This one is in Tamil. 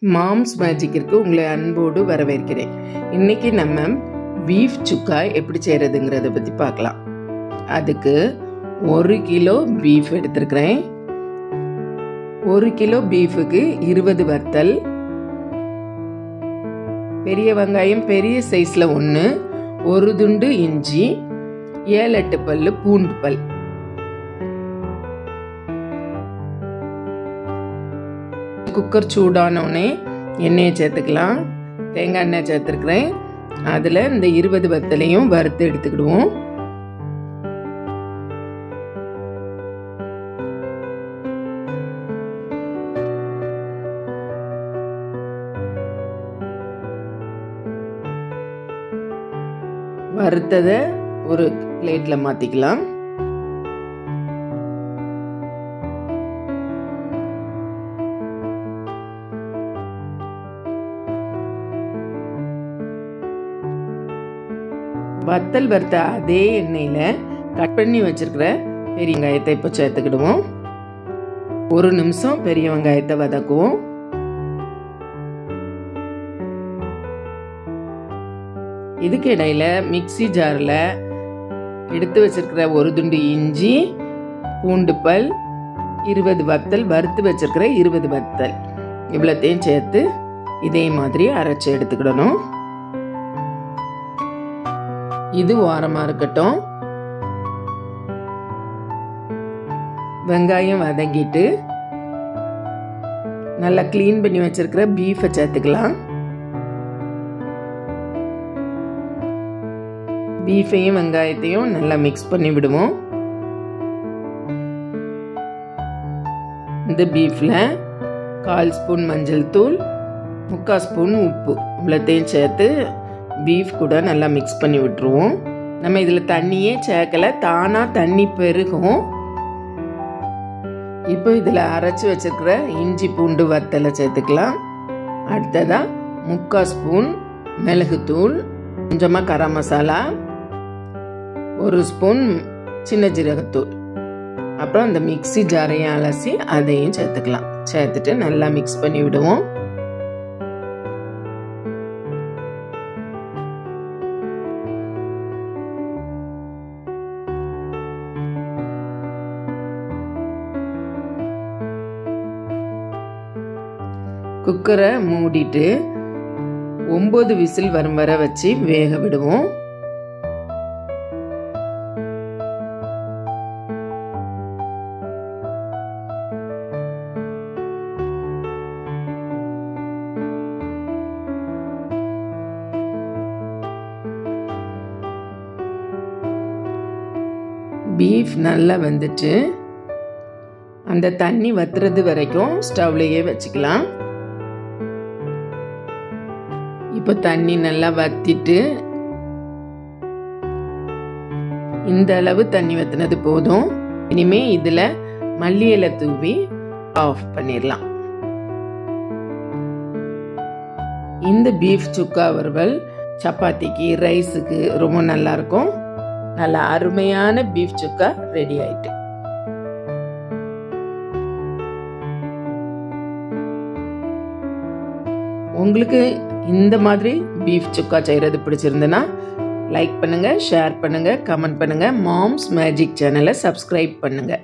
மாம்ஸ் மேஜிக்கிற்கு உங்களை அன்போடு வரவேற்கிறேன். இன்னைக்கு நம்ம பீஃப் சுக்கா எப்படி செய்கிறதுங்கிறத பற்றி பார்க்கலாம். அதுக்கு 1 கிலோ பீஃப் எடுத்துருக்கிறேன். 1 கிலோ பீஃபுக்கு 20 வத்தல், பெரிய வெங்காயம் பெரிய சைஸில் 1, 1 துண்டு இஞ்சி, 7-8 பல்லு பூண்டு பல். குக்கர் சூடானோடனே எண்ணெயை சேர்த்துக்கலாம். தேங்காய் எண்ணெய் சேர்த்துருக்குறேன். அதில் இந்த 20 வத்தலையும் வறுத்து எடுத்துக்கிடுவோம். வறுத்ததை ஒரு பிளேட்டில் மாற்றிக்கலாம். வத்தல் வறுத்த அதே எண்ணெயில் கட் பண்ணி வச்சிருக்கிற பெரிய வெங்காயத்தை இப்போ சேர்த்துக்கிடுவோம். 1 நிமிஷம் பெரிய வெங்காயத்தை வதக்குவோம். இதுக்கு இடையில மிக்சி ஜாரில் எடுத்து வச்சிருக்கிற 1 துண்டு இஞ்சி, பூண்டு பல், 20 வத்தல், வறுத்து வச்சிருக்கிற 20 வத்தல் இவ்வளோத்தையும் சேர்த்து இதே மாதிரி அரைச்சி எடுத்துக்கிடணும். இது ஓரமாக இருக்கட்டும். வெங்காயம் வதங்கிட்டு நல்லா கிளீன் பண்ணி வச்சிருக்கிற பீஃபை சேர்த்துக்கலாம். பீஃபையும் வெங்காயத்தையும் நல்லா மிக்ஸ் பண்ணி விடுவோம். இந்த பீஃபில் 1/4 ஸ்பூன் மஞ்சள் தூள், 3/4 ஸ்பூன் உப்பு இவ்வளோத்தையும் சேர்த்து பீஃப் கூட நல்லா மிக்ஸ் பண்ணி விட்டுருவோம். நம்ம இதில் தண்ணியே சேர்க்கலை, தானாக தண்ணி பெருகும். இப்போ இதில் அரைச்சி வச்சிருக்கிற இஞ்சி பூண்டு வத்தலை சேர்த்துக்கலாம். அடுத்ததாக 3/4 ஸ்பூன் மிளகுத்தூள், கொஞ்சமாக கரம் மசாலா, 1 ஸ்பூன் சின்ன ஜீரகத்தூள், அப்புறம் அந்த மிக்சி ஜாரையும் அலசி அதையும் சேர்த்துக்கலாம். சேர்த்துட்டு நல்லா மிக்ஸ் பண்ணி விடுவோம். குக்கரை மூடிட்டு 9 விசில் வரும் வரை வச்சு வேக விடுவோம். பீஃப் நல்லா வெந்துட்டு அந்த தண்ணி வத்துறது வரைக்கும் ஸ்டவ்லையே வச்சுக்கலாம். இப்போ தண்ணி நல்லா வத்திட்டு இந்த அளவு தண்ணி வத்தினது போதும். இனிமே இதில் மல்லி இலை தூவி ஆஃப் பண்ணிடலாம். இந்த பீஃப் சுக்கா வறுவல் சப்பாத்திக்கு, ரைஸுக்கு ரொம்ப நல்லா இருக்கும். நல்லா அருமையான பீஃப் சுக்கா ரெடி ஆயிட்டு. உங்களுக்கு இந்த மாதிரி பீஃப் சுக்கா செய்கிறது பிடிச்சிருந்ததுன்னா லைக் பண்ணுங்கள், ஷேர் பண்ணுங்கள், கமெண்ட் பண்ணுங்கள். மாம்ஸ் மேஜிக் சேனலை சப்ஸ்கிரைப் பண்ணுங்கள்.